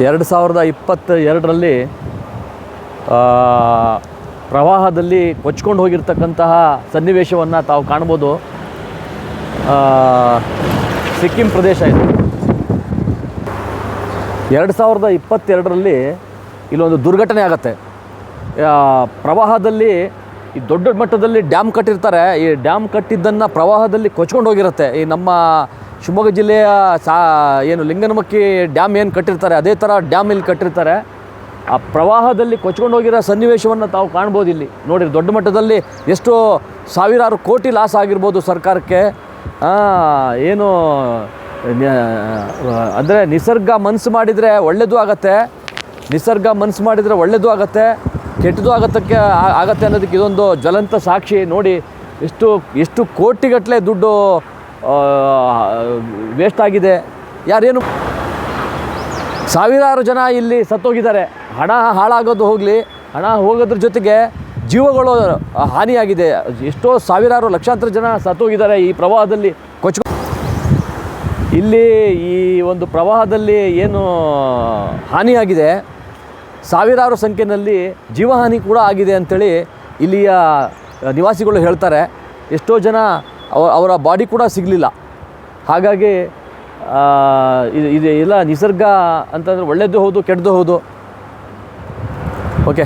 2022ರಲ್ಲಿ ಪ್ರವಾಹದಲ್ಲಿ ಕೊಚ್ಕೊಂಡು ಹೋಗಿರ್ತಕ್ಕಂತಹ ಸನ್ನಿವೇಶವನ್ನು ತಾವು ಕಾಣ್ಬೋದು. ಸಿಕ್ಕಿಂ ಪ್ರದೇಶ ಇದು. 2022ರಲ್ಲಿ ಇಲ್ಲೊಂದು ದುರ್ಘಟನೆ ಆಗುತ್ತೆ. ಪ್ರವಾಹದಲ್ಲಿ ಈ ದೊಡ್ಡ ಮಟ್ಟದಲ್ಲಿ ಡ್ಯಾಮ್ ಕಟ್ಟಿರ್ತಾರೆ. ಈ ಡ್ಯಾಮ್ ಕಟ್ಟಿದ್ದನ್ನು ಪ್ರವಾಹದಲ್ಲಿ ಕೊಚ್ಕೊಂಡು ಹೋಗಿರುತ್ತೆ. ಈ ನಮ್ಮ ಶಿವಮೊಗ್ಗ ಜಿಲ್ಲೆಯ ಏನು ಲಿಂಗನಮಕ್ಕಿ ಡ್ಯಾಮ್ ಏನು ಕಟ್ಟಿರ್ತಾರೆ ಅದೇ ಥರ ಡ್ಯಾಮ್ ಇಲ್ಲಿ ಕಟ್ಟಿರ್ತಾರೆ. ಆ ಪ್ರವಾಹದಲ್ಲಿ ಕೊಚ್ಕೊಂಡು ಹೋಗಿರೋ ಸನ್ನಿವೇಶವನ್ನು ತಾವು ಕಾಣ್ಬೋದು. ಇಲ್ಲಿ ನೋಡಿರಿ, ದೊಡ್ಡ ಮಟ್ಟದಲ್ಲಿ ಎಷ್ಟು ಸಾವಿರಾರು ಕೋಟಿ ಲಾಸ್ ಆಗಿರ್ಬೋದು ಸರ್ಕಾರಕ್ಕೆ. ಏನು ಅಂದರೆ ನಿಸರ್ಗ ಮನಸ್ಸು ಮಾಡಿದರೆ ಒಳ್ಳೆಯದು ಆಗುತ್ತೆ, ನಿಸರ್ಗ ಮನಸ್ಸು ಮಾಡಿದರೆ ಒಳ್ಳೆಯದು ಆಗುತ್ತೆ, ಕೆಟ್ಟದ್ದು ಆಗತ್ತೆ ಅನ್ನೋದಕ್ಕೆ ಇದೊಂದು ಜ್ವಲಂತ ಸಾಕ್ಷಿ. ನೋಡಿ, ಎಷ್ಟು ಕೋಟಿಗಟ್ಟಲೆ ದುಡ್ಡು ವೇಸ್ಟ್ ಆಗಿದೆ. ಯಾರೇನು ಸಾವಿರಾರು ಜನ ಇಲ್ಲಿ ಸತ್ತೋಗಿದ್ದಾರೆ. ಹಣ ಹಾಳಾಗೋದು ಹೋಗಲಿ, ಹಣ ಹೋಗೋದ್ರ ಜೊತೆಗೆ ಜೀವಗಳು ಹಾನಿಯಾಗಿದೆ. ಎಷ್ಟೋ ಸಾವಿರಾರು ಲಕ್ಷಾಂತರ ಜನ ಸತ್ತೋಗಿದ್ದಾರೆ ಈ ಪ್ರವಾಹದಲ್ಲಿ ಇಲ್ಲಿ ಈ ಒಂದು ಪ್ರವಾಹದಲ್ಲಿ ಏನು ಹಾನಿಯಾಗಿದೆ, ಸಾವಿರಾರು ಸಂಖ್ಯೆಯಲ್ಲಿ ಜೀವಹಾನಿ ಕೂಡ ಆಗಿದೆ ಅಂಥೇಳಿ ಇಲ್ಲಿಯ ನಿವಾಸಿಗಳು ಹೇಳ್ತಾರೆ. ಎಷ್ಟೋ ಜನ ಅವರ ಬಾಡಿ ಕೂಡ ಸಿಗಲಿಲ್ಲ. ಹಾಗಾಗಿ ಇದು ಎಲ್ಲ ನಿಸರ್ಗ ಅಂತಂದರೆ ಒಳ್ಳೆಯದು ಹೌದು, ಕೆಟ್ಟದ್ದು ಹೌದು. ಓಕೆ.